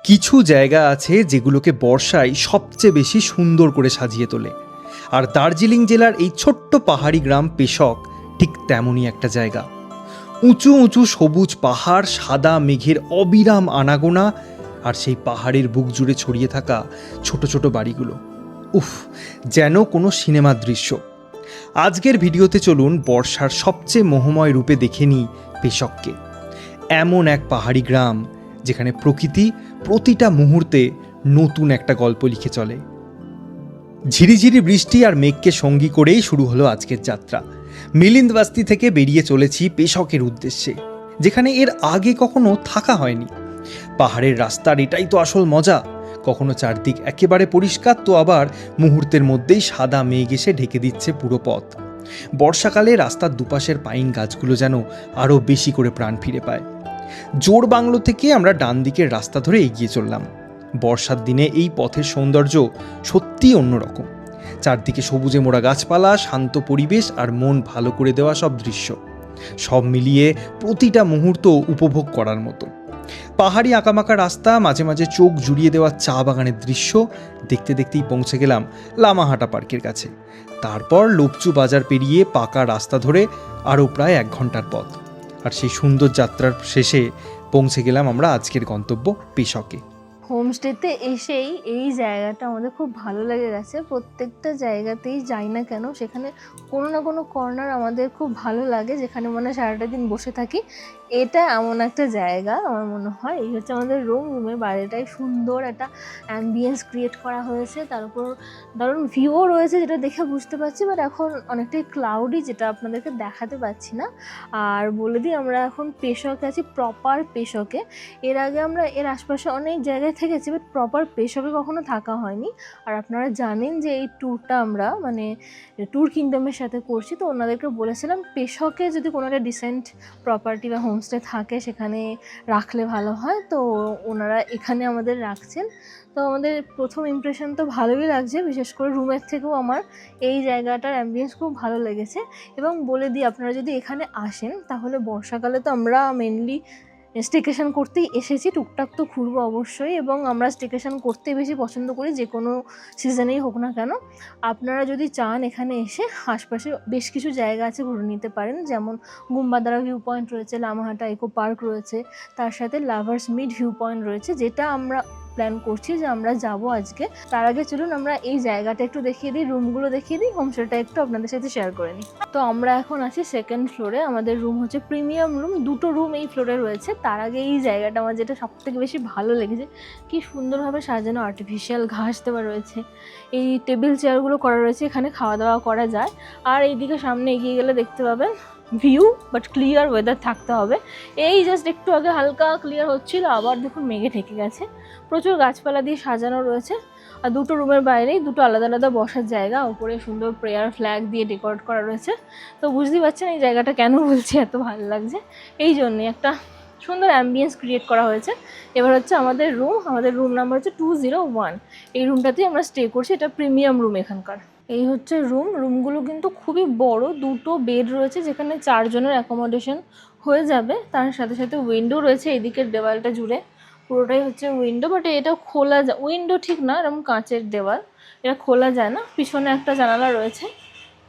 কিছু জায়গা আছে যেগুলোকে বর্ষায় সবচেয়ে বেশি সুন্দর করে সাজিয়ে তোলে, আর দার্জিলিং জেলার এই ছোট্ট পাহাড়ি গ্রাম পেশক ঠিক তেমনই একটা জায়গা। উঁচু উঁচু সবুজ পাহাড়, সাদা মেঘের অবিরাম আনাগোনা, আর সেই পাহাড়ের বুক জুড়ে ছড়িয়ে থাকা ছোট ছোট বাড়িগুলো, উফ, যেন কোনো সিনেমার দৃশ্য। আজকের ভিডিওতে চলুন বর্ষার সবচেয়ে মোহময় রূপে দেখে নিই পেশককে, এমন এক পাহাড়ি গ্রাম যেখানে প্রকৃতি প্রতিটা মুহূর্তে নতুন একটা গল্প লিখে চলে। ঝিরিঝিরি বৃষ্টি আর মেঘকে সঙ্গী করেই শুরু হলো আজকের যাত্রা। মিলিন্দ বস্তি থেকে বেরিয়ে চলেছি পেশকের উদ্দেশ্যে, যেখানে এর আগে কখনো থাকা হয়নি। পাহাড়ের রাস্তার এটাই তো আসল মজা, কখনো চারদিক একেবারে পরিষ্কার, তো আবার মুহূর্তের মধ্যেই সাদা মেঘ এসে ঢেকে দিচ্ছে পুরো পথ। বর্ষাকালে রাস্তার দুপাশের পাইন গাছগুলো যেন আরও বেশি করে প্রাণ ফিরে পায়। জোর বাংলো থেকে আমরা ডান দিকের রাস্তা ধরে এগিয়ে চললাম। বর্ষার দিনে এই পথের সৌন্দর্য সত্যিই অন্যরকম। চারদিকে সবুজে মোড়া গাছপালা, শান্ত পরিবেশ আর মন ভালো করে দেওয়া সব দৃশ্য, সব মিলিয়ে প্রতিটা মুহূর্ত উপভোগ করার মতো। পাহাড়ি আঁকামাকা রাস্তা, মাঝে মাঝে চোখ জুড়িয়ে দেওয়া চা বাগানের দৃশ্য দেখতে দেখতেই পৌঁছে গেলাম লামাহাটা পার্কের কাছে। তারপর লোপচু বাজার পেরিয়ে পাকা রাস্তা ধরে আরও প্রায় 1 ঘন্টার পথ, আর সেই সুন্দর যাত্রার শেষে পৌঁছে গেলাম আমরা আজকের গন্তব্য পেশকে। হোমস্টেতে এসেই এই জায়গাটা আমাদের খুব ভালো লেগে গেছে। প্রত্যেকটা জায়গাতেই যাই না কেন, সেখানে কোনো না কোনো কর্নার আমাদের খুব ভালো লাগে, যেখানে মনে হয় সারাটা দিন বসে থাকি। এটা এমন একটা জায়গা আমার মনে হয়। এই হচ্ছে আমাদের রুমের বাইরেটাই সুন্দর একটা অ্যাম্বিয়েন্স ক্রিয়েট করা হয়েছে, তার উপর দারুণ ভিউও রয়েছে, যেটা দেখে বুঝতে পারছি। বাট এখন অনেকটাই ক্লাউডি, যেটা আপনাদেরকে দেখাতে পারছি না। আর বলে দিই, আমরা এখন পেশকে আছি, প্রপার পেশকে। এর আগে আমরা এর আশপাশে অনেক জায়গায় থেকেছি, বাট প্রপার পেশকে কখনো থাকা হয়নি। আর আপনারা জানেন যে এই ট্যুরটা আমরা ট্যুর কিংডমের সাথে করছি, তো ওনাদেরকে বলেছিলাম পেশকে যদি কোনো একটা ডিসেন্ট প্রপার্টি বা হোমস্টে থাকে সেখানে রাখলে ভালো হয়। তো ওনারা এখানে আমাদের রাখছেন। তো আমাদের প্রথম ইমপ্রেশন তো ভালোই লাগছে, বিশেষ করে রুমের থেকেও আমার এই জায়গাটার অ্যাম্বিয়েন্স খুব ভালো লেগেছে। এবং বলে দিই, আপনারা যদি এখানে আসেন তাহলে বর্ষাকালে তো আমরা মেনলি স্টেকেশন করতেই এসেছি, টুকটাক তো ঘুরবো অবশ্যই, এবং আমরা স্টেকেশন করতেই বেশি পছন্দ করি, যে কোনো সিজনেই হোক না কেন। আপনারা যদি চান এখানে এসে আশপাশে বেশ কিছু জায়গা আছে, ঘুরে নিতে পারেন। যেমন গুম্বাদারা ভিউ পয়েন্ট রয়েছে, লামাহাটা ইকো পার্ক রয়েছে, তার সাথে লাভার্স মিড ভিউ পয়েন্ট রয়েছে, যেটা আমরা প্ল্যান করছি যে আমরা যাব আজকে। তার আগে চলুন আমরা এই জায়গাটা একটু দেখিয়ে দিই, রুমগুলো দেখিয়ে দিই, হোমস্টেটা একটু আপনাদের সাথে শেয়ার করে নিই। তো আমরা এখন আছি 2nd ফ্লোরে। আমাদের রুম হচ্ছে প্রিমিয়াম রুম, 2টো রুম এই ফ্লোরে রয়েছে। তার আগে এই জায়গাটা আমার যেটা সবথেকে বেশি ভালো লেগেছে, কি সুন্দরভাবে সাজানো, আর্টিফিশিয়াল ঘাস দেওয়া রয়েছে, এই টেবিল চেয়ারগুলো করা রয়েছে, এখানে খাওয়া দাওয়া করা যায়। আর এইদিকে সামনে এগিয়ে গেলে দেখতে পাবেন ভিউ, বাট ক্লিয়ার ওয়েদার থাকতে হবে। এই জাস্ট একটু আগে হালকা ক্লিয়ার হচ্ছিল, আবার দেখুন মেঘে ঢেকে গেছে। প্রচুর গাছপালা দিয়ে সাজানো রয়েছে। আর 2টো রুমের বাইরেই 2টো আলাদা আলাদা বসার জায়গা, উপরে সুন্দর প্রেয়ার ফ্ল্যাগ দিয়ে ডেকোরেট করা রয়েছে। তো বুঝতেই পারছেন এই জায়গাটা কেন বলছি এত ভালো লাগছে, এই জন্যে একটা সুন্দর অ্যাম্বিয়েন্স ক্রিয়েট করা হয়েছে। এবার হচ্ছে আমাদের রুম নাম্বার হচ্ছে 201। এই রুমটাতেই আমরা স্টে করছি, এটা প্রিমিয়াম রুম এখানকার। এই হচ্ছে রুমগুলো কিন্তু খুবই বড়, 2টো বেড রয়েছে, যেখানে 4 জনের অ্যাকোমোডেশন হয়ে যাবে। তার সাথে সাথে উইন্ডো রয়েছে এদিকের দেওয়ালটা জুড়ে, পুরোটাই হচ্ছে উইন্ডো। বাট এটা খোলা যায়, উইন্ডো ঠিক না, এরকম কাঁচের দেওয়াল, এটা খোলা যায় না। পিছনে একটা জানালা রয়েছে,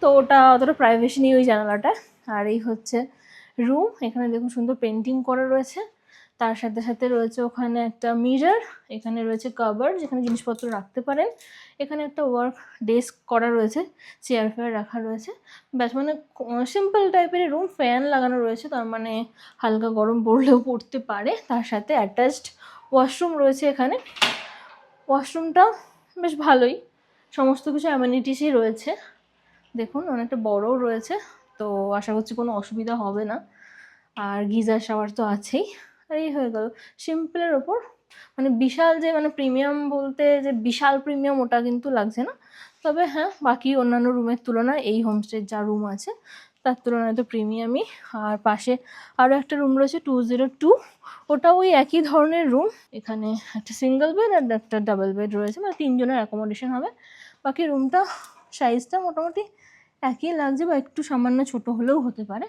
তো ওটা অতটা প্রাইভেসি নেই ওই জানালাটা। আর এই হচ্ছে রুম, এখানে দেখুন সুন্দর পেন্টিং করা রয়েছে। তার সাথে সাথে রয়েছে ওখানে একটা মিরর, এখানে রয়েছে কাভার যেখানে জিনিসপত্র রাখতে পারেন। এখানে একটা ওয়ার্ক ডেস্ক করা রয়েছে, চেয়ার ফেয়ার রাখা রয়েছে। ব্যাস, মানে সিম্পল টাইপের রুম। ফ্যান লাগানো রয়েছে, তার মানে হালকা গরম পড়লেও পড়তে পারে। তার সাথে অ্যাটাচড ওয়াশরুম রয়েছে এখানে। ওয়াশরুমটা বেশ ভালোই, সমস্ত কিছু অ্যামেনিটিসই রয়েছে। দেখুন অনেকটা বড়ও রয়েছে, তো আশা করছি কোনো অসুবিধা হবে না। আর গিজার শাওয়ার তো আছেই। আর এই হয়ে গেল সিম্পলের ওপর। মানে বিশাল যে, মানে প্রিমিয়াম বলতে যে বিশাল প্রিমিয়াম ওটা কিন্তু লাগছে না। তবে হ্যাঁ, বাকি অন্যান্য রুমের তুলনায় এই হোমস্টের যা রুম আছে তার তুলনায় তো প্রিমিয়ামই। আর পাশে আরও একটা রুম রয়েছে 202, ওটা ওই একই ধরনের রুম। এখানে একটা সিঙ্গেল বেড আর একটা ডাবল বেড রয়েছে, মানে 3 জনের অ্যাকোমোডেশন হবে। বাকি রুমটা সাইজটা মোটামুটি একই লাগছে, বা একটু সামান্য ছোট হলেও হতে পারে।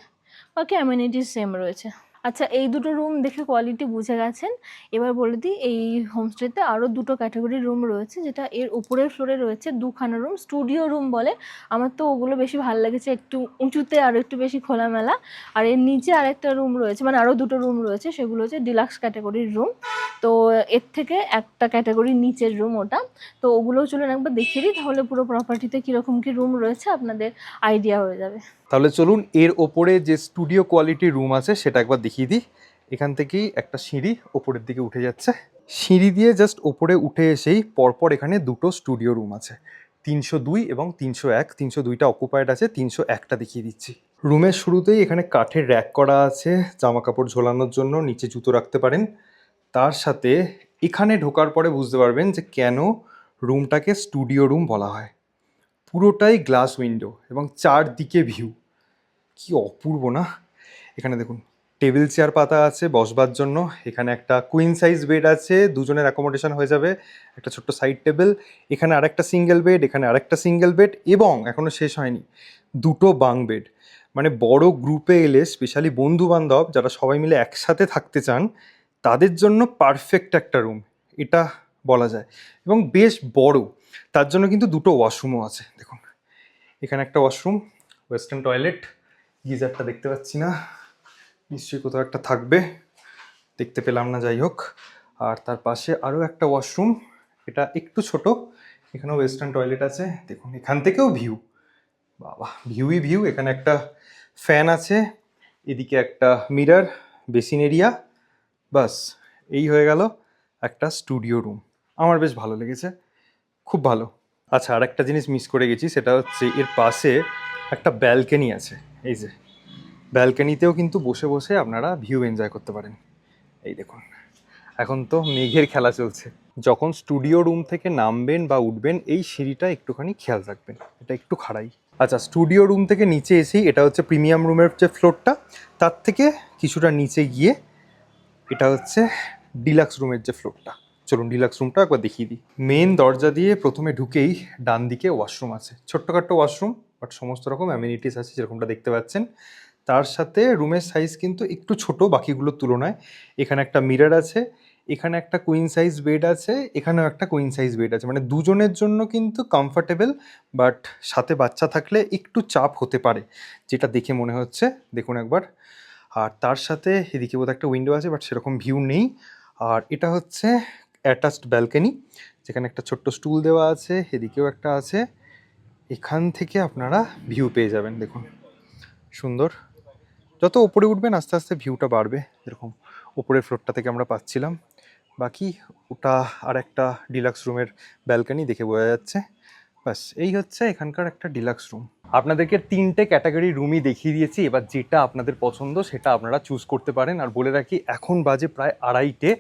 বাকি অ্যামেনিটিস সেম রয়েছে। আচ্ছা, এই দুটো রুম দেখে কোয়ালিটি বুঝে গেছেন। এবার বলে দিই, এই হোমস্টেতে আরও দুটো ক্যাটাগরির রুম রয়েছে, যেটা এর উপরের ফ্লোরে রয়েছে দুখানা রুম, স্টুডিও রুম বলে। আমার তো ওগুলো বেশি ভালো লেগেছে, একটু উঁচুতে আর একটু বেশি খোলামেলা। আর এর নিচে আরেকটা রুম রয়েছে, মানে আরও দুটো রুম রয়েছে, সেগুলো হচ্ছে ডিলাক্স ক্যাটাগরির রুম। তো এর থেকে একটা ক্যাটাগরির নিচের রুম ওটা। তো ওগুলোও চলুন একবার দেখিয়ে দিই, তাহলে পুরো প্রপার্টিতে কীরকম কী রুম রয়েছে আপনাদের আইডিয়া হয়ে যাবে। তাহলে চলুন এর ওপরে যে স্টুডিও কোয়ালিটির রুম আছে সেটা একবার দেখিয়ে দিই। এখান থেকেই একটা সিঁড়ি ওপরের দিকে উঠে যাচ্ছে, সিঁড়ি দিয়ে জাস্ট ওপরে উঠে এসেই পরপর এখানে দুটো স্টুডিও রুম আছে, 302 এবং 301। 302টা অকুপায়েড আছে, 301টা দেখিয়ে দিচ্ছি। রুমের শুরুতেই এখানে কাঠের র্যাক করা আছে জামা কাপড় ঝোলানোর জন্য, নিচে জুতো রাখতে পারেন। তার সাথে এখানে ঢোকার পরে বুঝতে পারবেন যে কেন রুমটাকে স্টুডিও রুম বলা হয়। পুরোটাই গ্লাস উইন্ডো এবং চারদিকে ভিউ, কি অপূর্ব না। এখানে দেখুন টেবিল চেয়ার পাতা আছে বসবার জন্য, এখানে একটা কুইন সাইজ বেড আছে, দুজনের অ্যাকোমোডেশন হয়ে যাবে, একটা ছোট্ট সাইড টেবিল, এখানে আরেকটা সিঙ্গেল বেড, এখানে আরেকটা সিঙ্গেল বেড, এবং এখনও শেষ হয়নি, দুটো বাং বেড। মানে বড় গ্রুপে এলে, স্পেশালি বন্ধু বান্ধব যারা সবাই মিলে একসাথে থাকতে চান, তাদের জন্য পারফেক্ট একটা রুম এটা বলা যায়, এবং বেশ বড়। তার জন্য কিন্তু দুটো ওয়াশরুমও আছে। দেখুন এখানে একটা ওয়াশরুম, ওয়েস্টার্ন টয়লেট, গিজারটা দেখতে পাচ্ছি না, নিশ্চয়ই কোথাও একটা থাকবে, দেখতে পেলাম না, যাই হোক। আর তার পাশে আরও একটা ওয়াশরুম, এটা একটু ছোট, এখানেও ওয়েস্টার্ন টয়লেট আছে। দেখুন এখান থেকেও ভিউ, বাবা ভিউই ভিউ। এখানে একটা ফ্যান আছে, এদিকে একটা মিরর, বেসিন এরিয়া, বাস এই হয়ে গেল একটা স্টুডিও রুম। আমার বেশ ভালো লেগেছে, খুব ভালো। আচ্ছা, আর একটা জিনিস মিস করে গেছি, সেটা হচ্ছে এর পাশে একটা ব্যালকনি আছে। এই যে ব্যালকনিতেও কিন্তু বসে বসে আপনারা ভিউ এনজয় করতে পারেন। এই দেখুন, এখন তো মেঘের খেলা চলছে। যখন স্টুডিও রুম থেকে নামবেন বা উঠবেন, এই সিঁড়িটা একটুখানি খেয়াল রাখবেন, এটা একটু খাড়াই। আচ্ছা, স্টুডিও রুম থেকে নিচে এসেই এটা হচ্ছে প্রিমিয়াম রুমের যে ফ্লোরটা, তার থেকে কিছুটা নিচে গিয়ে এটা হচ্ছে ডিলাক্স রুমের যে ফ্লোরটা। চলুন ডিলাক্স রুমটা একবার দেখিয়ে দিই। মেন দরজা দিয়ে প্রথমে ঢুকেই ডান দিকে ওয়াশরুম আছে, ছোট্টখাট্ট ওয়াশরুম, বাট সমস্ত রকম অ্যামিনিটিস আছে যেরকমটা দেখতে পাচ্ছেন। তার সাথে রুমের সাইজ কিন্তু একটু ছোট বাকিগুলোর তুলনায়। এখানে একটা মিরর আছে, এখানে একটা কুইন সাইজ বেড আছে, এখানেও একটা কুইন সাইজ বেড আছে, মানে দুজনের জন্য কিন্তু কমফর্টেবল, বাট সাথে বাচ্চা থাকলে একটু চাপ হতে পারে, যেটা দেখে মনে হচ্ছে। দেখুন একবার। আর তার সাথে এদিকে বোধহয় একটা উইন্ডো আছে, বাট সেরকম ভিউ নেই। আর এটা হচ্ছে অ্যাটাচড ব্যালকনি, যেখানে একটা ছোট্ট স্টুল দেওয়া আছে, এদিকেও একটা আছে। এখান থেকে আপনারা ভিউ পেয়ে যাবেন। দেখুন সুন্দর। যত ওপরে উঠবেন আস্তে আস্তে ভিউটা বাড়বে, যেরকম ওপরের ফ্লোরটা থেকে আমরা পাচ্ছিলাম। বাকি ওটা আর একটা ডিলাক্স রুমের ব্যালকনি, দেখে বোঝা যাচ্ছে। ব্যাস এই হচ্ছে এখানকার একটা ডিলাক্স রুম। আপনাদেরকে 3টে ক্যাটাগরি রুমই দেখিয়ে দিয়েছি, এবার যেটা আপনাদের পছন্দ সেটা আপনারা চুজ করতে পারেন। আর বলে রাখি, এখন বাজে প্রায় 2:30।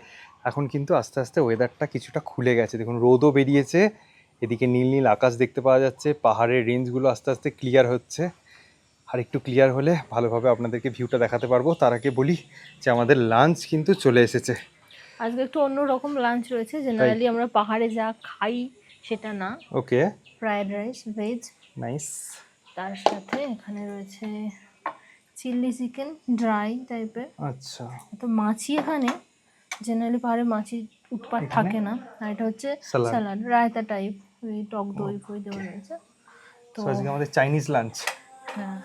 এখন কিন্তু আস্তে আস্তে ওয়েদারটা কিছুটা খুলে গেছে, দেখুন রোদও বেরিয়েছে, এদিকে নীল নীল আকাশ দেখতে পাওয়া যাচ্ছে, পাহাড়ের রেঞ্জগুলো আস্তে আস্তে ক্লিয়ার হচ্ছে। আর একটু ক্লিয়ার হলে ভালোভাবে আপনাদেরকে ভিউটা দেখাতে পারবো। তার আগে বলি যে আমাদের লাঞ্চ কিন্তু চলে এসেছে। আজকে একটু অন্যরকম লাঞ্চ রয়েছে, জেনারেলি আমরা পাহাড়ে যা খাই সেটা না। ওকে, ফ্রাইড রাইস ভেজ, নাইস। তার সাথে এখানে রয়েছে চিলি চিকেন ড্রাই টাইপের। আচ্ছা, তো মাছি এখানে জেনারেলি পাহাড়ে মাছি উৎপাত থাকে না। আর এটা হচ্ছে স্যালাড, রায়তা টাইপ, ওই টক দই ফই দেওয়া রয়েছে। তো আজকে আমাদের চাইনিজ লাঞ্চ। হ্যাঁ,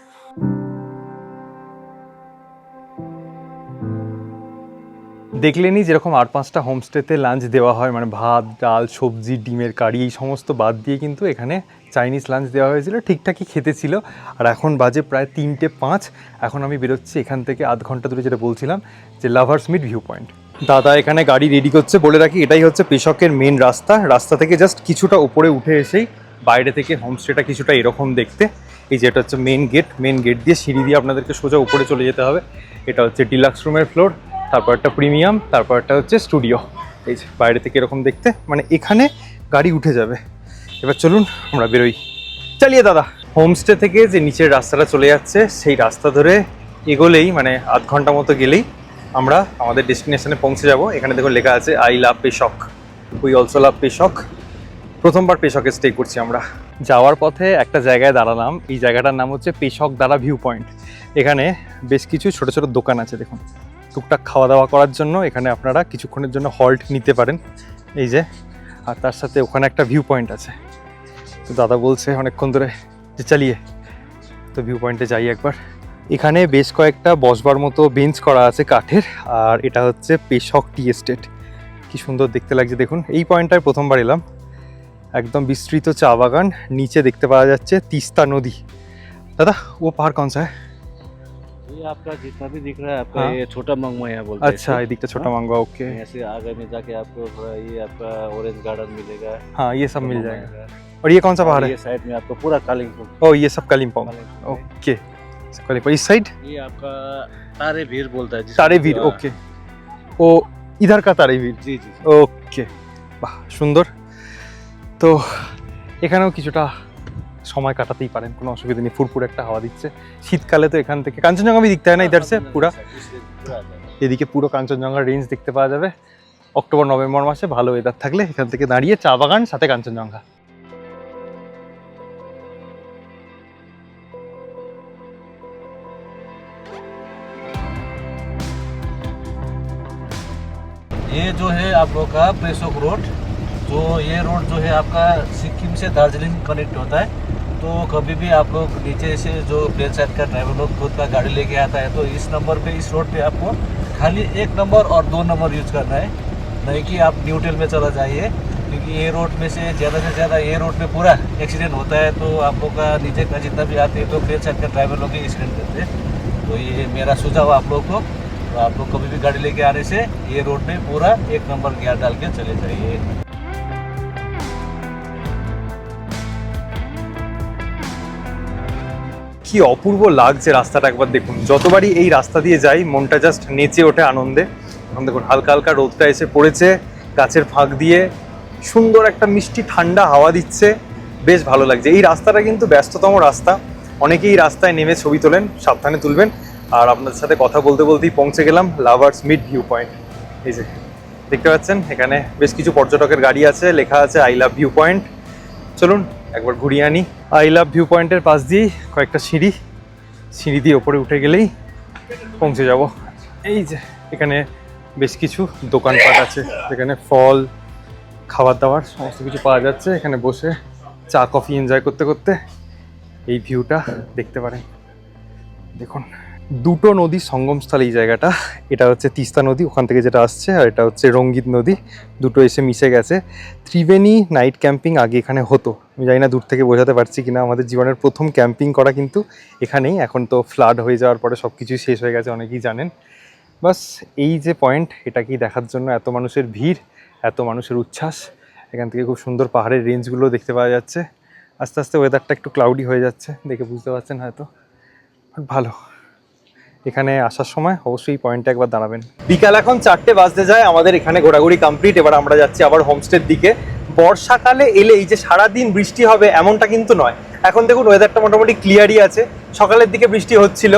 দেখলেনই যেরকম 8-5টা হোমস্টেতে লাঞ্চ দেওয়া হয়, মানে ভাত ডাল সবজি ডিমের কারি এই সমস্ত বাদ দিয়ে কিন্তু এখানে চাইনিজ লাঞ্চ দেওয়া হয়েছিল, ঠিকঠাকই খেতে ছিল। আর এখন বাজে প্রায় 3:05। এখন আমি বেরোচ্ছি এখান থেকে আধ ঘন্টা দূরে, যেটা বলছিলাম যে লাভার্স মিট ভিউ পয়েন্ট। দাদা এখানে গাড়ি রেডি করছে। বলে রাখি, এটাই হচ্ছে পেশকের মেন রাস্তা। রাস্তা থেকে জাস্ট কিছুটা উপরে উঠে এসেই বাইরে থেকে হোমস্টেটা কিছুটা এরকম দেখতে। এই যে এটা হচ্ছে মেন গেট, মেন গেট দিয়ে সিঁড়ি দিয়ে আপনাদেরকে সোজা উপরে চলে যেতে হবে। এটা হচ্ছে ডিলাক্স রুমের ফ্লোর, তারপর একটা প্রিমিয়াম, তারপর একটা হচ্ছে স্টুডিও। এই যে বাইরে থেকে এরকম দেখতে, মানে এখানে গাড়ি উঠে যাবে। এবার চলুন আমরা বেরোই, চালিয়ে দাদা। হোমস্টে থেকে যে নিচের রাস্তাটা চলে যাচ্ছে, সেই রাস্তা ধরে এগোলেই, মানে আধ ঘন্টা মতো গেলেই আমরা আমাদের ডেস্টিনেশনে পৌঁছে যাব। এখানে দেখুন লেখা আছে I love Peshok, we also love Peshok. প্রথমবার পেশকে স্টে করছি আমরা। যাওয়ার পথে একটা জায়গায় দাঁড়ালাম, এই জায়গাটার নাম হচ্ছে পেশক দ্বারা ভিউ পয়েন্ট। এখানে বেশ কিছু ছোট ছোট দোকান আছে, দেখুন টুকটাক খাওয়া দাওয়া করার জন্য এখানে আপনারা কিছুক্ষণের জন্য হল্ট নিতে পারেন, এই যে। আর তার সাথে ওখানে একটা ভিউ পয়েন্ট আছে, তো দাদা বলছে অনেকক্ষণ ধরে যে চালিয়ে, তো ভিউ পয়েন্টে যাই একবার। এখানে বেশ কয়েকটা বসবার মতো বেঞ্চ করা আছে কাঠের, আর এটা হচ্ছে পেশক টি এস্টেট। কি সুন্দর দেখতে লাগছে দেখুন। এই পয়েন্টটায় প্রথমবার এলাম, একদম বিস্তৃত চা বাগান, নিচে দেখতে পাওয়া যাচ্ছে তিস্তা নদী। দাদা ও পাহাড় कौन सा है? ये आपका जितना भी दिख रहा है आपका हाँ। ये छोटा मंगमैया बोलते हैं अच्छा, ये दिखता छोटा मांगवा, ओके। इसको। ऐसे आगे में जाके आपको थोड़ा ये आपका ऑरेंज गार्डन मिलेगा। हाँ, ये सब मिल मंगमैया जाएगा। का। और ये कौन सा पहाड़ और है? ये साइड में आपको पूरा कालिम्पोंग। ओ, ये सब कालिम्पोंग, ओके। सब कालिम्पोंग इस साइड ये आपका तारे भीर बोलता है तारेवीर, ओके। ও ইধার কা তারেভীর, जी जी ওকে। বাহ, সুন্দর। তো এখানেও কিছুটা সময় কাটাতেই পারেন, কোনো অসুবিধা নেই। ফুরফুর একটা হাওয়া দিচ্ছে। শীতকালে তো এখান থেকে কাঞ্চনজঙ্ঘা भी दिखता है ना इधर से पूरा। এদিকে পুরো কাঞ্চনজঙ্ঘার রেঞ্জ দেখতে পাওয়া যাবে। অক্টোবর নভেম্বর মাসে ভালো ওয়েদার থাকলে এখান থেকে দাঁড়িয়ে চা বাগান সাথে কাঞ্চনজঙ্ঘা। ये जो है आप लोग का प्रेसोक रोड, जो ये रोड जो है आपका सिक्किम से दार्जिलिंग कनेक्ट होता है। तो कभी भी आप लोग नीचे से जो प्लेन साइड का ड्राइवर लोग खुद का गाड़ी लेके आता है, तो इस नंबर पे, इस रोड पे आपको खाली 1 नंबर और 2 नंबर यूज करना है, नहीं कि आप न्यूट्रल में चला जाइए, क्योंकि ये रोड में से ज़्यादा ये रोड पे पूरा एक्सीडेंट होता है। तो आप लोग का नीचे का जितना भी आते हैं तो प्लेन साइड का ड्राइवर लोग ही एक्सीडेंट करते हैं। तो ये मेरा सुझाव आप लोग को, तो आप लोग कभी भी गाड़ी लेके आने से ये रोड पे पूरा 1 नंबर गियर डाल के चले जाइए। কি অপূর্ব লাগছে রাস্তাটা, একবার দেখুন। যতবারই এই রাস্তা দিয়ে যাই মনটা জাস্ট নেচে ওঠে আনন্দে। এখন দেখুন হালকা হালকা রোদটা এসে পড়েছে, গাছের ফাঁক দিয়ে সুন্দর একটা মিষ্টি ঠান্ডা হাওয়া দিচ্ছে, বেশ ভালো লাগছে। এই রাস্তাটা কিন্তু ব্যস্ততম রাস্তা, অনেকেই রাস্তায় নেমে ছবি তোলেন, সাবধানে তুলবেন। আর আপনাদের সাথে কথা বলতে বলতেই পৌঁছে গেলাম লাভার্স মিড ভিউ পয়েন্ট। এই যে দেখতে পাচ্ছেন এখানে বেশ কিছু পর্যটকের গাড়ি আছে, লেখা আছে আই লাভ ভিউ পয়েন্ট। চলুন একবার ঘুরিয়ে আনি। আই লাভ ভিউ পয়েন্টের পাশ দিয়েই কয়েকটা সিঁড়ি দিয়ে ওপরে উঠে গেলেই পৌঁছে যাব। এই যে এখানে বেশ কিছু দোকানপাট আছে, যেখানে ফল, খাবার দাবার সমস্ত কিছু পাওয়া যাচ্ছে। এখানে বসে চা কফি এনজয় করতে করতে এই ভিউটা দেখতে পারেন। দেখুন দুটো নদীর সঙ্গমস্থল এই জায়গাটা। এটা হচ্ছে তিস্তা নদী, ওখান থেকে যেটা আসছে, আর এটা হচ্ছে রঙ্গিত নদী। দুটো এসে মিশে গেছে। ত্রিবেণী নাইট ক্যাম্পিং আগে এখানে হতো, আমি জানি না দূর থেকে বোঝাতে পারছি কিনা। আমাদের জীবনের প্রথম ক্যাম্পিং করা কিন্তু এখানেই। এখন তো ফ্লাড হয়ে যাওয়ার পরে সব কিছুই শেষ হয়ে গেছে, অনেকেই জানেন। বাস এই যে পয়েন্ট, এটাকেই দেখার জন্য এত মানুষের ভিড়, এত মানুষের উচ্ছ্বাস। এখান থেকে খুব সুন্দর পাহাড়ের রেঞ্জগুলো দেখতে পাওয়া যাচ্ছে। আস্তে আস্তে ওয়েদারটা একটু ক্লাউডি হয়ে যাচ্ছে, দেখে বুঝতে পারছেন হয়তো। ভালো, এখানে আসার সময় অবশ্যই পয়েন্টে একবার দাঁড়াবেন। বিকাল এখন 4টে বাজতে যায়, আমাদের এখানে ঘোরাঘুরি কমপ্লিট। এবার আমরা যাচ্ছি আবার হোমস্টের দিকে। বর্ষাকালে এলে এই যে সারাদিন বৃষ্টি হবে এমনটা কিন্তু নয়। এখন দেখুন ওয়েদারটা মোটামুটি ক্লিয়ারই আছে। সকালের দিকে বৃষ্টি হচ্ছিল,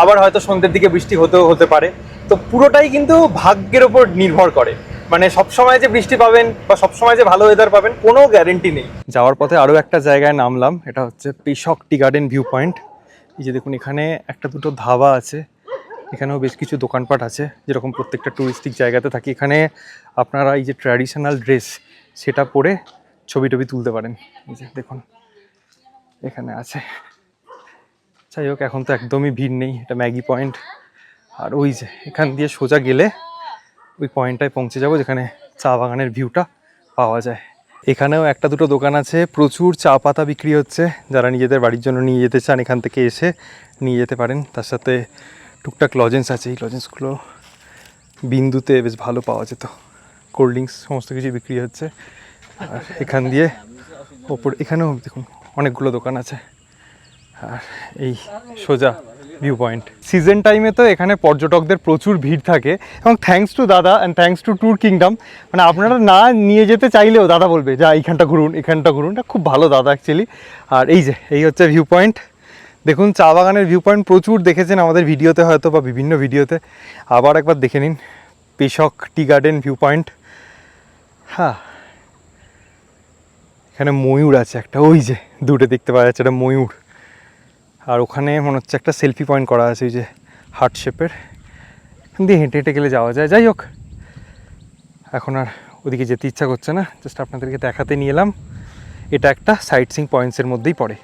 আবার হয়তো সন্ধ্যের দিকে বৃষ্টি হতে পারে। তো পুরোটাই কিন্তু ভাগ্যের ওপর নির্ভর করে। মানে সবসময় যে বৃষ্টি পাবেন বা সবসময় যে ভালো ওয়েদার পাবেন কোনো গ্যারেন্টি নেই। যাওয়ার পথে আরও একটা জায়গায় নামলাম, এটা হচ্ছে পেশক টি গার্ডেন ভিউ পয়েন্ট। এই যে দেখুন এখানে একটা দুটো ধাবা আছে, এখানেও বেশ কিছু দোকানপাট আছে, যেরকম প্রত্যেকটা টুরিস্টিক জায়গাতে থাকে। এখানে আপনারা এই যে ট্র্যাডিশনাল ড্রেস সেটা পরে ছবি টবি তুলতে পারেন। এই যে দেখুন এখানে আছে। যাই হোক এখন তো একদমই ভিড় নেই, এটা ম্যাগি পয়েন্ট। আর ওই যে এখান দিয়ে সোজা গেলে ওই পয়েন্টটায় পৌঁছে যাব যেখানে চা বাগানের ভিউটা পাওয়া যায়। এখানেও একটা দুটো দোকান আছে, প্রচুর চা পাতা বিক্রি হচ্ছে। যারা নিজেদের বাড়ির জন্য নিয়ে যেতে চান এখান থেকে এসে নিয়ে যেতে পারেন। তার সাথে টুকটাক লজেন্স আছে, এই লজেন্সগুলো বিন্দুতে বেশ ভালো পাওয়া যেত। কোল্ড ড্রিঙ্কস সমস্ত কিছু বিক্রি হচ্ছে। আর এখান দিয়ে ওপর এখানেও দেখুন অনেকগুলো দোকান আছে। আর এই সোজা ভিউ পয়েন্ট। সিজন টাইমে তো এখানে পর্যটকদের প্রচুর ভিড় থাকে, এবং থ্যাঙ্কস টু দাদা and thanks to tour kingdom, মানে আপনারা না নিয়ে যেতে চাইলেও দাদা বলবে যা এইখানটা ঘুরুন, এখানটা ঘুরুন। এটা খুব ভালো দাদা অ্যাকচুয়ালি। আর এই যে এই হচ্ছে ভিউ পয়েন্ট। দেখুন চা বাগানের ভিউ পয়েন্ট প্রচুর দেখেছেন আমাদের ভিডিওতে হয়তো, বা বিভিন্ন ভিডিওতে। আবার একবার দেখে নিন পেশক টি গার্ডেন ভিউ পয়েন্ট। হ্যাঁ এখানে ময়ূর আছে একটা, ওই যে দূরে দেখতে পাওয়া যাচ্ছে একটা ময়ূর। আর ওখানে মনে হচ্ছে একটা সেলফি পয়েন্ট করা আছে, ওই যে হার্ট শেপের। দিয়ে হেঁটে হেঁটে গেলে যাওয়া যায়। যাই হোক, এখন আর ওদিকে যেতে ইচ্ছা করছে না, জাস্ট আপনাদেরকে দেখাতে নিয়ে এলাম। এটা একটা সাইট সিইং পয়েন্টসের মধ্যেই পড়ে।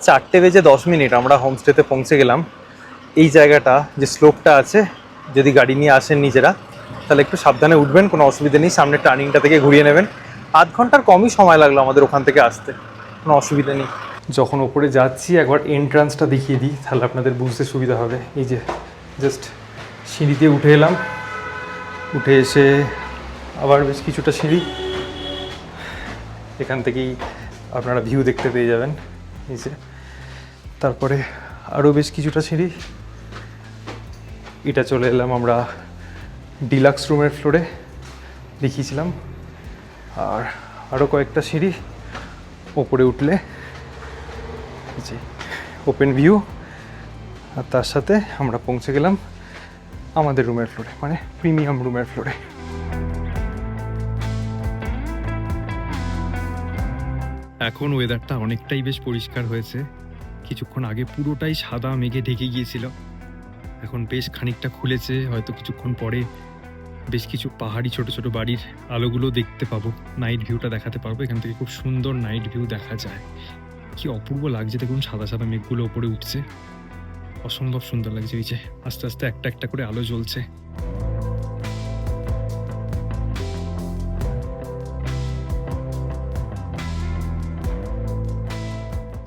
4:10 আমরা হোমস্টেতে পৌঁছে গেলাম। এই জায়গাটা যে স্লোপটা আছে, যদি গাড়ি নিয়ে আসেন নিজেরা তাহলে একটু সাবধানে উঠবেন, কোনো অসুবিধা নেই। সামনে টার্নিংটা থেকে ঘুরিয়ে নেবেন। আধ ঘন্টার কমই সময় লাগলো আমাদের ওখান থেকে আসতে, কোনো অসুবিধা নেই। যখন ওপরে যাচ্ছি একবার এন্ট্রান্সটা দেখিয়ে দিই, তাহলে আপনাদের বুঝতে সুবিধা হবে। এই যে জাস্ট সিঁড়ি দিয়ে উঠে এলাম, উঠে এসে আবার বেশ কিছুটা সিঁড়ি, এখান থেকেই আপনারা ভিউ দেখতে পেয়ে যাবেন নিচে। তারপরে আরও বেশ কিছুটা সিঁড়ি, এটা চলে এলাম আমরা ডিলাক্স রুমের ফ্লোরে দেখিয়েছিলাম। আর আরও কয়েকটা সিঁড়ি, ওপরে উঠলে যে ওপেন ভিউ, আর তার সাথে আমরা পৌঁছে গেলাম আমাদের রুমের ফ্লোরে, মানে প্রিমিয়াম রুমের ফ্লোরে। এখন ওয়েদারটা অনেকটাই বেশ পরিষ্কার হয়েছে। কিছুক্ষণ আগে পুরোটাই সাদা মেঘে ঢেকে গিয়েছিল, এখন বেশ খানিকটা খুলেছে। হয়তো কিছুক্ষণ পরে বেশ কিছু পাহাড়ি ছোট ছোট বাড়ির আলোগুলো দেখতে পাবো, নাইট ভিউটা দেখাতে পারবো। এখান থেকে খুব সুন্দর নাইট ভিউ দেখা যায়। কি অপূর্ব লাগছে দেখুন, সাদা সাদা মেঘগুলো ওপরে উঠছে, অসম্ভব সুন্দর লাগছে। এই যে আস্তে আস্তে একটা একটা করে আলো জ্বলছে।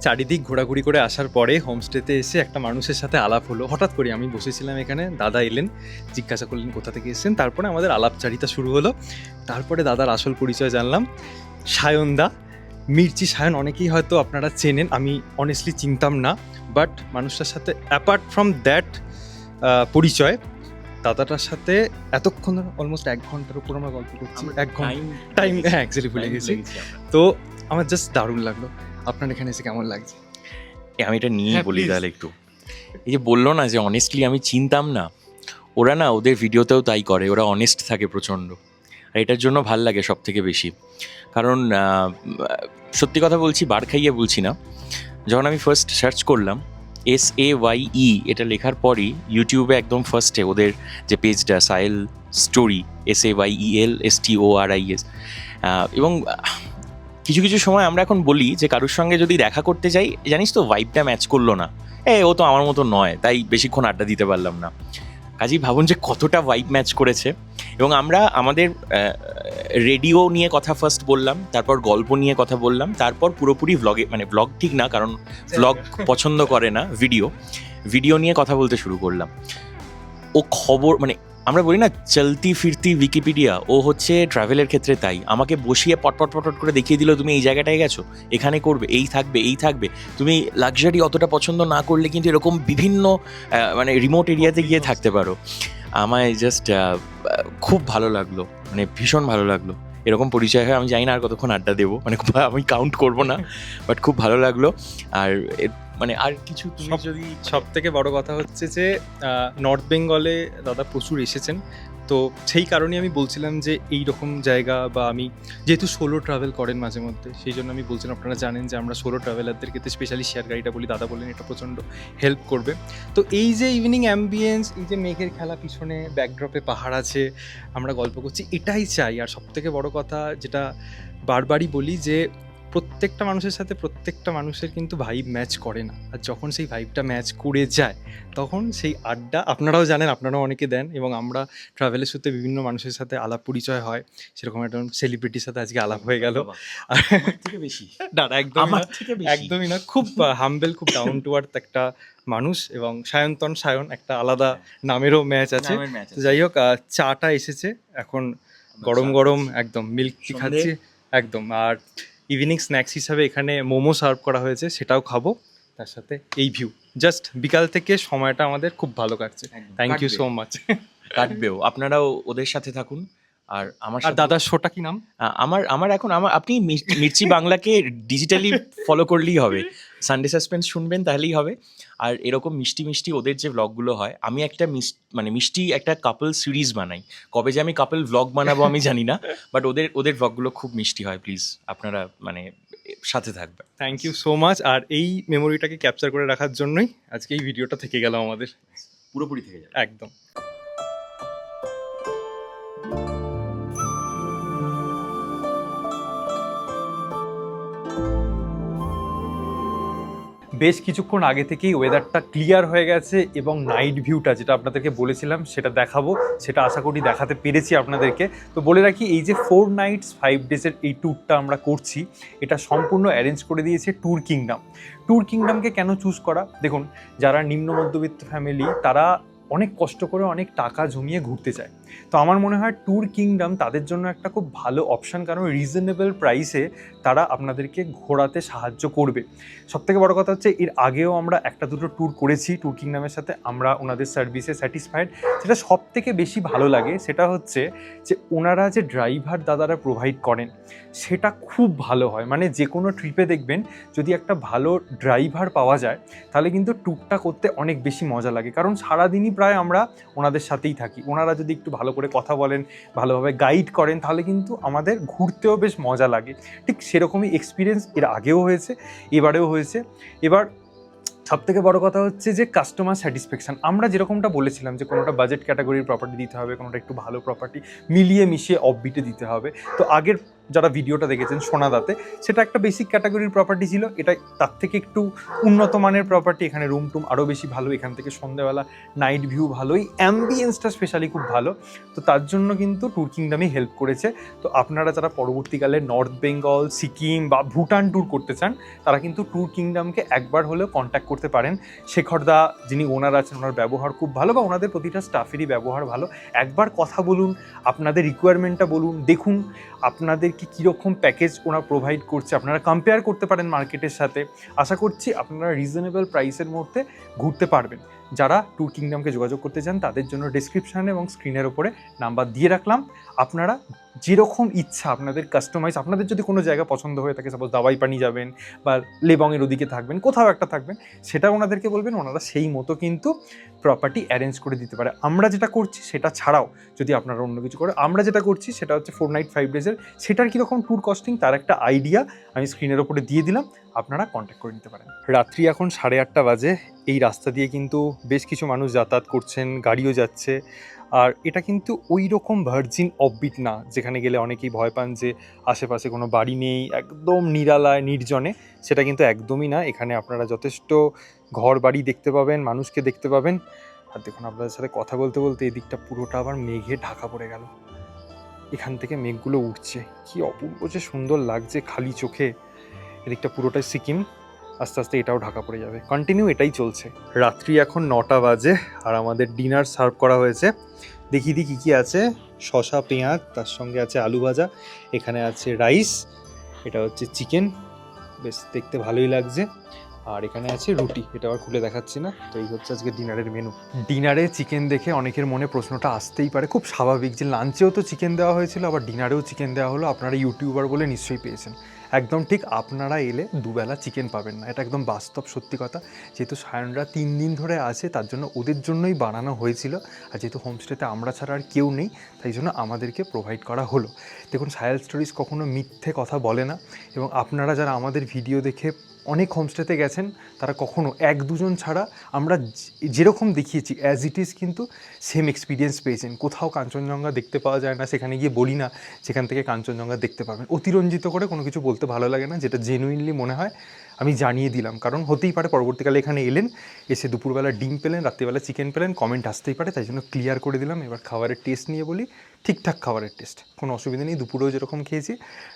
চারিদিক ঘোরাঘুরি করে আসার পরে হোমস্টেতে এসে একটা মানুষের সাথে আলাপ হলো। হঠাৎ করে আমি বসেছিলাম এখানে, দাদা এলেন, জিজ্ঞাসা করলেন কোথা থেকে এসেছেন। তারপরে আমাদের আলাপচারিতা শুরু হলো। তারপরে দাদার আসল পরিচয় জানলাম, সায়নদা, মির্চি সায়ন। অনেকেই হয়তো আপনারা চেনেন, আমি অনেস্টলি চিনতাম না, বাট মানুষটার সাথে অ্যাপার্ট ফ্রম দ্যাট পরিচয়, দাদাটার সাথে এতক্ষণ অলমোস্ট 1 ঘন্টার উপর আমরা গল্প করছি। 1 ঘন্টা টাইম, হ্যাঁ অ্যাকচুয়ালি ভুলে গেছি। তো আমার জাস্ট দারুণ লাগলো। আপনার এখানে এসে কেমন লাগছে? আমি এটা নিয়েই হ্যাঁ, বলি please. তাহলে একটু। এই যে বললো না যে অনেস্টলি আমি চিনতাম না, ওরা না ওদের ভিডিওতেও তাই করে, ওরা অনেস্ট থাকে প্রচণ্ড। আর এটার জন্য ভাল লাগে সব থেকে বেশি, কারণ সত্যি কথা বলছি, বার খাইয়ে বলছি না। যখন আমি ফার্স্ট সার্চ করলাম SAYE এটা লেখার পরই ইউটিউবে একদম ফার্স্টে ওদের যে পেজটা সাহেল স্টোরি, SAYEL STORIES, এবং কিছু কিছু সময় আমরা এখন বলি যে কারোর সঙ্গে যদি দেখা করতে যাই, জানিস তো ভাইবটা ম্যাচ করলো না, ও তো আমার মতো নয়, তাই বেশিক্ষণ আড্ডা দিতে পারলাম না। কাজেই ভাবুন যে কতটা ভাইব ম্যাচ করেছে। এবং আমরা আমাদের রেডিও নিয়ে কথা ফার্স্ট বললাম, তারপর গল্প নিয়ে কথা বললাম, তারপর পুরোপুরি ভ্লগে, মানে ভ্লগ ঠিক না কারণ ভ্লগ পছন্দ করে না, ভিডিও নিয়ে কথা বলতে শুরু করলাম। ও খবর, মানে আমরা বলি না চলতি ফিরতি উইকিপিডিয়া, ও হচ্ছে ট্রাভেলের ক্ষেত্রে তাই। আমাকে বসিয়ে পটপট করে দেখিয়ে দিল, তুমি এই জায়গাটায় গেছো, এখানে করবে, এই থাকবে। তুমি লাক্সারি অতটা পছন্দ না করলে কিন্তু এরকম বিভিন্ন মানে রিমোট এরিয়াতে গিয়ে থাকতে পারো। আমায় জাস্ট খুব ভালো লাগলো, মানে ভীষণ ভালো লাগলো। এরকম পরিচয় হয়, আমি জানি না আর কতক্ষণ আড্ডা দেবো, মানে আমি কাউন্ট করবো না, বাট খুব ভালো লাগলো। আর মানে আর কিছু তুমি যদি সব থেকে বড় কথা হচ্ছে যে নর্থ বেঙ্গলে দাদা প্রচুর এসেছেন, তো সেই কারণেই আমি বলছিলাম যে এই রকম জায়গা, বা আমি যেহেতু সোলো ট্রাভেল করেন মাঝে মধ্যে, সেই জন্য আমি বলছিলাম, আপনারা জানেন যে আমরা সোলো ট্রাভেলারদের ক্ষেত্রে স্পেশালি শেয়ার গাড়িটা বলি, দাদা বললেন এটা প্রচণ্ড হেল্প করবে। তো এই যে ইভিনিং অ্যাম্বিয়েন্স, এই যে মেঘের খেলা, পিছনে ব্যাকড্রপে পাহাড় আছে, আমরা গল্প করছি, এটাই চাই। আর সব থেকে বড় কথা যেটা বারবারই বলি, যে প্রত্যেকটা মানুষের সাথে প্রত্যেকটা মানুষের কিন্তু ভাইব ম্যাচ করে না, আর যখন সেই ভাইবটা ম্যাচ করে যায় তখন সেই আড্ডা, আপনারাও জানেন, আপনারাও অনেকে দেন, এবং আমরা ট্রাভেলের সূত্রে বিভিন্ন মানুষের সাথে আলাপ পরিচয় হয়। সেরকম একটা সেলিব্রিটির সাথে আজকে আলাপ হয়ে গেল। থেকে বেশি না একদমই না, খুব হাম্বেল, খুব ডাউন টু আর্থ একটা মানুষ। এবং সায়ন একটা আলাদা নামেরও ম্যাচ আছে। তো যাই হোক, চাটা এসেছে এখন গরম গরম, একদম মিল্ক টি খাচ্ছি একদম। আর ইভিনিং স্ন্যাক্স হিসাবে এখানে মোমো সার্ভ করা হয়েছে, সেটাও খাবো। তার সাথে এই ভিউ, জাস্ট বিকাল থেকে সময়টা আমাদের খুব ভালো কাটছে। Thank you so much. কাটবেও, আপনারাও ওদের সাথে থাকুন। আর আমার আর দাদার শোটা কি নাম? আপনি মির্চি বাংলাকে ডিজিটালি ফলো করলেই হবে, সানডে সাসপেন্স শুনবেন তাহলেই হবে। আর এরকম মিষ্টি ওদের যে ভ্লগগুলো হয়, আমি একটা মিষ্টি একটা কাপল সিরিজ বানাই। কবে যে আমি কাপল ভ্লগ বানাবো আমি জানি না, বাট ওদের ভ্লগগুলো খুব মিষ্টি হয়। প্লিজ আপনারা মানে সাথে থাকবে। Thank you so much. আর এই মেমোরিটাকে ক্যাপচার করে রাখার জন্যই আজকে এই ভিডিওটা থেকে গেল আমাদের। পুরোপুরি থেকে যাবে। একদম। বেশ কিছুক্ষণ আগে থেকেই ওয়েদারটা ক্লিয়ার হয়ে গেছে এবং নাইট ভিউটা যেটা আপনাদেরকে বলেছিলাম সেটা দেখাবো, সেটা আশা করি দেখাতে পেরেছি আপনাদেরকে। তো বলে রাখি, এই যে 4 nights 5 days-এর এই ট্যুরটা আমরা করছি, এটা সম্পূর্ণ অ্যারেঞ্জ করে দিয়েছে ট্যুর কিংডম। ট্যুর কিংডমকে কেন চুজ করা? দেখুন, যারা নিম্ন মধ্যবিত্ত ফ্যামিলি তারা অনেক কষ্ট করে অনেক টাকা জমিয়ে ঘুরতে চায়। তো আমার মনে হয় ট্যুর কিংডম তাদের জন্য একটা খুব ভালো অপশান, কারণ রিজনেবল প্রাইসে তারা আপনাদেরকে ঘোরাতে সাহায্য করবে। সবথেকে বড় কথা হচ্ছে, এর আগেও আমরা একটা দুটো ট্যুর করেছি ট্যুর কিংডমের সাথে, আমরা ওনাদের সার্ভিসে স্যাটিসফাইড। যেটা সবথেকে বেশি ভালো লাগে সেটা হচ্ছে যে ওনারা যে ড্রাইভার দাদারা প্রোভাইড করেন সেটা খুব ভালো হয়। মানে যে কোনো ট্রিপে দেখবেন যদি একটা ভালো ড্রাইভার পাওয়া যায় তাহলে কিন্তু ট্যুরটা করতে অনেক বেশি মজা লাগে, কারণ সারাদিনই প্রায় আমরা ওনাদের সাথেই থাকি। ওনারা যদি একটু ভালো করে কথা বলেন, ভালোভাবে গাইড করেন, তাহলে কিন্তু আমাদের ঘুরতেও বেশ মজা লাগে। ঠিক সেরকমই এক্সপিরিয়েন্স এর আগেও হয়েছে, এবারেও হয়েছে। এবার সবথেকে বড় কথা হচ্ছে যে কাস্টমার স্যাটিসফ্যাকশান। আমরা যেরকমটা বলেছিলাম যে কোনোটা বাজেট ক্যাটাগরির প্রপার্টি দিতে হবে, কোনোটা একটু ভালো প্রপার্টি, মিলিয়ে মিশিয়ে অফবিটে দিতে হবে। তো আগের যারা ভিডিওটা দেখেছেন সোনাদাতে, সেটা একটা বেসিক ক্যাটাগরির প্রপার্টি ছিল, এটা তার থেকে একটু উন্নত মানের প্রপার্টি। এখানে রুম টুম আরও বেশি ভালো, এখান থেকে সন্ধ্যেবেলা নাইট ভিউ ভালো, এই অ্যাম্বিয়েন্সটা স্পেশালি খুব ভালো। তো তার জন্য কিন্তু ট্যুর কিংডমই হেল্প করেছে। তো আপনারা যারা পরবর্তীকালে নর্থ বেঙ্গল, সিকিম বা ভুটান ট্যুর করতে চান, তারা কিন্তু ট্যুর কিংডমকে একবার হলেও কন্ট্যাক্ট করতে পারেন। শেখরদা যিনি ওনার আছেন, ওনার ব্যবহার খুব ভালো, বা ওনাদের প্রতিটা স্টাফেরই ব্যবহার ভালো। একবার কথা বলুন, আপনাদের রিকোয়ারমেন্টটা বলুন, দেখুন আপনাদেরকে কীরকম প্যাকেজ ওরা প্রোভাইড করছে, আপনারা কম্পেয়ার করতে পারেন মার্কেটের সাথে। আশা করছি আপনারা রিজনেবল প্রাইসের মধ্যে ঘুরতে পারবেন। যারা ট্যুর কিংডমকে যোগাযোগ করতে চান তাদের জন্য ডেসক্রিপশানে এবং স্ক্রিনের ওপরে নাম্বার দিয়ে রাখলাম। আপনারা যেরকম ইচ্ছা আপনাদের কাস্টমাইজ, আপনাদের যদি কোনো জায়গা পছন্দ হয়ে থাকে, সাপোজ দাবাই পানি যাবেন বা লেবংয়ের ওদিকে থাকবেন, কোথাও একটা থাকবেন, সেটা ওনাদেরকে বলবেন, ওনারা সেই মতো কিন্তু প্রপার্টি অ্যারেঞ্জ করে দিতে পারে। আমরা যেটা করছি সেটা ছাড়াও যদি আপনারা অন্য কিছু করে, আমরা যেটা করছি সেটা হচ্ছে 4 night 5 days-এর, সেটার কীরকম ট্যুর কস্টিং তার একটা আইডিয়া আমি স্ক্রিনের ওপরে দিয়ে দিলাম, আপনারা কন্ট্যাক্ট করে নিতে পারেন। রাত্রি এখন 8:30 বাজে। এই রাস্তা দিয়ে কিন্তু বেশ কিছু মানুষ যাতায়াত করছেন, গাড়িও যাচ্ছে। আর এটা কিন্তু ওই রকম ভার্জিন অফবিট না যেখানে গেলে অনেকেই ভয় পান যে আশেপাশে কোনো বাড়ি নেই, একদম নিরালায় নির্জনে। সেটা কিন্তু একদমই না। এখানে আপনারা যথেষ্ট ঘর বাড়ি দেখতে পাবেন, মানুষকে দেখতে পাবেন। আর দেখুন, আপনাদের সাথে কথা বলতে বলতে এদিকটা পুরোটা আবার মেঘে ঢাকা পড়ে গেল। এখান থেকে মেঘগুলো উঠছে, কি অপূর্ব যে সুন্দর লাগছে খালি চোখে। এদিকটা পুরোটাই সিকিম, আস্তে আস্তে এটাও ঢাকা পড়ে যাবে। কন্টিনিউ এটাই চলছে। রাত্রি এখন 9টা বাজে আর আমাদের ডিনার সার্ভ করা হয়েছে। দেখি কী কী আছে। শসা, পেঁয়াজ, তার সঙ্গে আছে আলু ভাজা, এখানে আছে রাইস, এটা হচ্ছে চিকেন, বেশ দেখতে ভালোই লাগছে। আর এখানে আছে রুটি, এটা আবার খুলে দেখাচ্ছি না। তো এই হচ্ছে আজকে ডিনারের মেনু। ডিনারে চিকেন দেখে অনেকের মনে প্রশ্নটা আসতেই পারে, খুব স্বাভাবিক, যে লাঞ্চেও তো চিকেন দেওয়া হয়েছিল, আবার ডিনারেও চিকেন দেওয়া হলো। আপনারা ইউটিউবার বলে নিশ্চয়ই পেয়েছেন। একদম ঠিক, আপনারা এলে দুবেলা চিকেন পাবেন না, এটা একদম বাস্তব সত্যি কথা। যেহেতু সায়নরা 3 দিন ধরে আছে, তার জন্য ওদের জন্যই বানানো হয়েছিল। আর যেহেতু হোমস্টেতে আমরা ছাড়া আর কেউ নেই, তাই জন্য আমাদেরকে প্রোভাইড করা হলো। দেখুন, সায়াল স্টোরিজ কখনো মিথ্যে কথা বলে না, এবং আপনারা যারা আমাদের ভিডিও দেখে অনেক হোমস্টেতে গেছেন তারা কখনো 1-2 জন ছাড়া আমরা যেরকম দেখিয়েছি অ্যাজ ইট ইজ কিন্তু সেম এক্সপিরিয়েন্স পেয়েছেন। কোথাও কাঞ্চনজঙ্ঘা দেখতে পাওয়া যায় না, সেখানে গিয়ে বলি না যেখান থেকে কাঞ্চনজঙ্ঘা দেখতে পাবেন। অতিরঞ্জিত করে কোনো কিছু বলতে ভালো লাগে না, যেটা জেনুইনলি মনে হয় আমি জানিয়ে দিলাম। কারণ হতেই পারে পরবর্তীকালে এখানে এলেন, এসে দুপুরবেলা ডিম পেলেন, রাত্রিবেলা চিকেন পেলেন, কমেন্ট আসতেই পারে, তাই জন্য ক্লিয়ার করে দিলাম। এবার খাবারের টেস্ট নিয়ে বলি, ঠিকঠাক খাবারের টেস্ট, কোনো অসুবিধা নেই। দুপুরেও যেরকম খেয়েছি,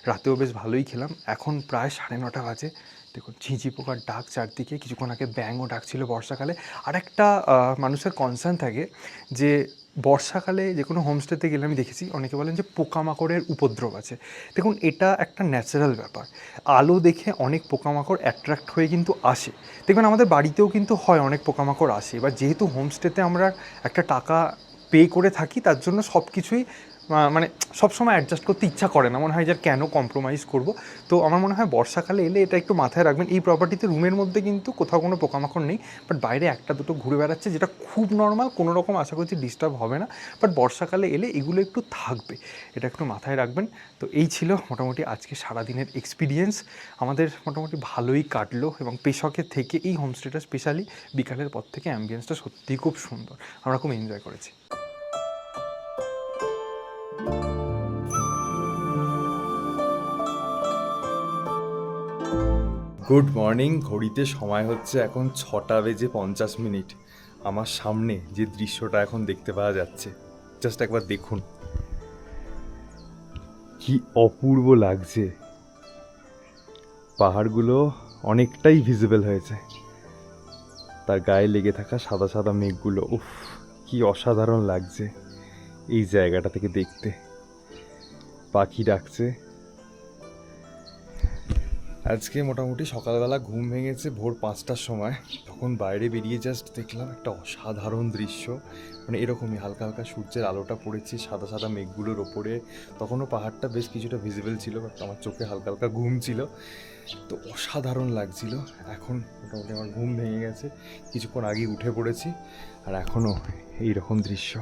রাতেও বেশ ভালোই খেলাম। এখন প্রায় 9:30 বাজে। দেখুন, ঝিঁঝি পোকার ডাক চারদিকে, কিছুক্ষণ আগে ব্যাঙও ডাকছিল বর্ষাকালে। আর একটা মানুষের কনসার্ন থাকে যে বর্ষাকালে যে কোনো হোমস্টেতে গেলে আমি দেখেছি অনেকে বলেন যে পোকামাকড়ের উপদ্রব আছে। দেখুন, এটা একটা ন্যাচারাল ব্যাপার। আলো দেখে অনেক পোকামাকড় অ্যাট্রাক্ট হয়ে কিন্তু আসে। দেখবেন আমাদের বাড়িতেও কিন্তু হয়, অনেক পোকামাকড় আসে। এবার যেহেতু হোমস্টেতে আমরা একটা টাকা পে করে থাকি, তার জন্য সব কিছুই মানে সবসময় অ্যাডজাস্ট করতে ইচ্ছা করে না, মনে হয় যে আর কেন কম্প্রোমাইজ করব। তো আমার মনে হয় বর্ষাকালে এলে এটা একটু মাথায় রাখবেন। এই প্রপার্টিতে রুমের মধ্যে কিন্তু কোথাও কোনো পোকামাকড় নেই, বাট বাইরে একটা দুটো ঘুরে বেড়াচ্ছে, যেটা খুব নর্মাল, কোনো রকম আশা করছি ডিস্টার্ব হবে না। বাট বর্ষাকালে এলে এগুলো একটু থাকবে, এটা একটু মাথায় রাখবেন। তো এই ছিল মোটামুটি আজকে সারাদিনের এক্সপিরিয়েন্স। আমাদের মোটামুটি ভালোই কাটলো, এবং পেশকের থেকে এই হোমস্টেটা স্পেশালি বিকালের পর থেকে অ্যাম্বিয়েন্সটা সত্যিই খুব সুন্দর, আমরা খুব এনজয় করেছি। Good morning. ঘড়িতে সময় হচ্ছে এখন 6:50। আমার সামনে যে দৃশ্যটা এখন দেখতে পাওয়া যাচ্ছে, জাস্ট একবার দেখুন, কি অপূর্ব লাগছে। পাহাড়গুলো অনেকটাই ভিজিবল হয়েছে, তার গায়ে লেগে থাকা সাদা সাদা মেঘগুলো, উফ কি অসাধারণ লাগছে এই জায়গাটা থেকে দেখতে। পাখি ডাকছে। আজকে মোটামুটি সকালবেলা ঘুম ভেঙেছে ভোর 5টার সময়, তখন বাইরে বেরিয়ে জাস্ট দেখলাম একটা অসাধারণ দৃশ্য। মানে এরকমই হালকা হালকা সূর্যের আলোটা পড়েছে সাদা সাদা মেঘগুলোর ওপরে, তখনও পাহাড়টা বেশ কিছুটা ভিজিবল ছিল, বাট আমার চোখে হালকা হালকা ঘুম ছিল, তো অসাধারণ লাগছিল। এখন মোটামুটি আমার ঘুম ভেঙে গেছে, কিছুক্ষণ আগেই উঠে পড়েছি, আর এখনও এইরকম দৃশ্য,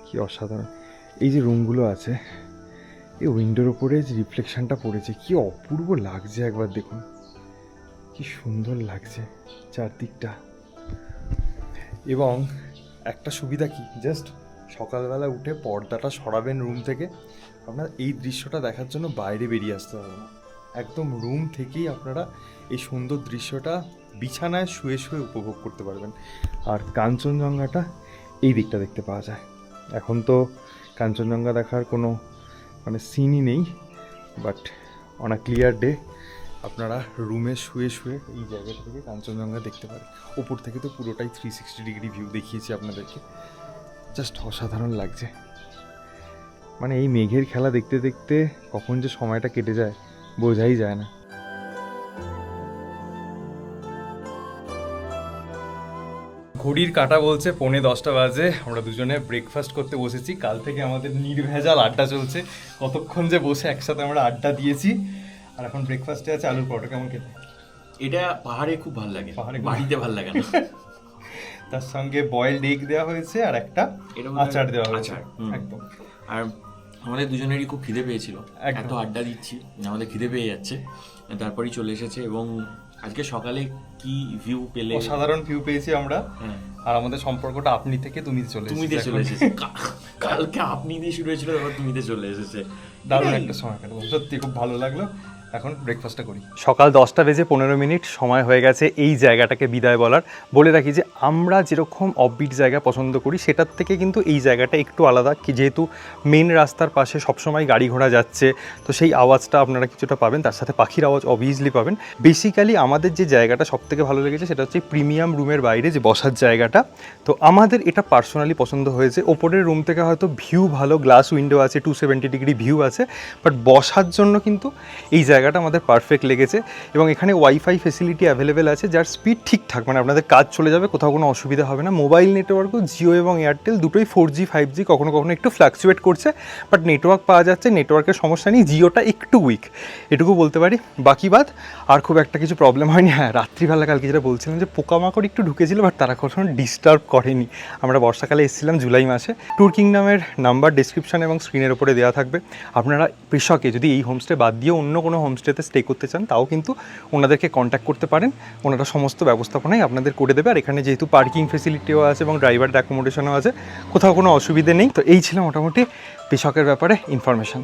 কি অসাধারণ। এই যে রুমগুলো আছে, এই উইন্ডোর ওপরে যে রিফ্লেকশনটা পড়েছে, কি অপূর্ব লাগছে, একবার দেখুন কি সুন্দর লাগছে চারদিকটা। এবং একটা সুবিধা কি, জাস্ট সকালবেলা উঠে পর্দাটা সরাবেন রুম থেকে, আপনার এই দৃশ্যটা দেখার জন্য বাইরে বেরিয়ে আসতে হবে না, একদম রুম থেকেই আপনারা এই সুন্দর দৃশ্যটা বিছানায় শুয়ে শুয়ে উপভোগ করতে পারবেন। আর কাঞ্চনজঙ্ঘাটা এই দিকটা দেখতে পাওয়া যায়। এখন তো কাঞ্চনজঙ্ঘা দেখার কোনো মানে সিনই নেই, but on a clear day আপনারা রুমে শুয়ে শুয়ে এই জায়গা থেকে কাঞ্চনজঙ্ঘা দেখতে পারেন। ওপর থেকে তো পুরোটাই 360 ডিগ্রি ভিউ দেখিয়েছি আপনাদেরকে, জাস্ট অসাধারণ লাগছে। মানে এই মেঘের খেলা দেখতে দেখতে কখন যে সময়টা কেটে যায় বোঝাই যায় না। ঘড়ির কাঁটা বলছে 9:45 বাজে, আমরা দুজনে ব্রেকফাস্ট করতে বসেছি। কাল থেকে আমাদের নির্ভেজাল আড্ডা চলছে, কতক্ষণ যে বসে একসাথে আমরা আড্ডা দিয়েছি। আর এখন ব্রেকফাস্টে আছে আলুর পরোটা। কেমন খেতে? এটা পাহাড়ে খুব ভালো লাগে, পাহাড়ে বাড়িতে ভালো লাগে না। তার সঙ্গে বয়েলড এগ দেওয়া হয়েছে আর একটা আচার দেওয়া হয়েছে। একদম। আর আমাদের দুজনেরই খুব খিদে পেয়েছিল, একদম। এত আড্ডা দিচ্ছি আমাদের খিদে পেয়ে যাচ্ছে, তারপরেই চলে এসেছে। এবং আজকে সকালে কি ভিউ পেলে? অসাধারণ ভিউ পেয়েছি আমরা। হ্যাঁ, আর আমাদের সম্পর্কটা আপনি থেকে তুমিতে চলে এসেছে। কালকে আপনি দিয়ে শুরু হয়েছিল, তারপর তুমিতে চলে এসেছে। দারুণ একটা সময় কাটবো, সত্যি খুব ভালো লাগলো। এখন ব্রেকফাস্টটা করি। সকাল 10:15 সময় হয়ে গেছে এই জায়গাটাকে বিদায় বলার। বলে রাখি যে আমরা যেরকম অফবিট জায়গা পছন্দ করি, সেটার থেকে কিন্তু এই জায়গাটা একটু আলাদা, কি যেহেতু মেন রাস্তার পাশে সবসময় গাড়ি ঘোড়া যাচ্ছে, তো সেই আওয়াজটা আপনারা কিছুটা পাবেন, তার সাথে পাখির আওয়াজ অবভিয়াসলি পাবেন। বেসিক্যালি আমাদের যে জায়গাটা সবথেকে ভালো লেগেছে সেটা হচ্ছে প্রিমিয়াম রুমের বাইরে যে বসার জায়গাটা। তো আমাদের এটা পার্সোনালি পছন্দ হয়েছে। ওপরের রুম থেকে হয়তো ভিউ ভালো, গ্লাস উইন্ডো আছে, 270 ডিগ্রি ভিউ আছে, বাট বসার জন্য কিন্তু এই জায়গাটা আমাদের পারফেক্ট লেগেছে। এবং এখানে ওয়াইফাই ফেসিলিটি অ্যাভেলেবেল আছে, যার স্পিড ঠিকঠাক, মানে আপনাদের কাজ চলে যাবে, কোথাও কোনো অসুবিধা হবে না। মোবাইল নেটওয়ার্কও জিও এবং এয়ারটেল দুটোই 4G 5G, কখনো কখনো একটু ফ্লাকচুয়েট করছে, বাট নেটওয়ার্ক পাওয়া যাচ্ছে, নেটওয়ার্কের সমস্যা নেই। জিওটা একটু উইক, এটুকু বলতে পারি। বাকি বাদ আর খুব একটা কিছু প্রবলেম হয়নি। হ্যাঁ, রাত্রিবেলা কালকে যেটা বলছিলাম যে পোকামাকড় একটু ঢুকেছিল, বাট তারা কখনো ডিস্টার্ব করেনি। আমরা বর্ষাকালে এসেছিলাম জুলাই মাসে। ট্যুর কিংডমের নাম্বার ডিসক্রিপশন এবং স্ক্রিনের উপরে দেওয়া থাকবে। আপনারা পেশকে যদি এই হোমস্টে বাদ দিয়ে অন্য কোনো হোমস্টেতে স্টে করতে চান, তাও কিন্তু ওনাদেরকে কন্ট্যাক্ট করতে পারেন, ওনারা সমস্ত ব্যবস্থাপনাই আপনাদের করে দেবে। আর এখানে যেহেতু পার্কিং ফেসিলিটিও আছে এবং ড্রাইভার অ্যাকোমোডেশনও আছে, কোথাও কোনো অসুবিধে নেই। তো এই ছিল মোটামুটি পেশকের ব্যাপারে ইনফরমেশন।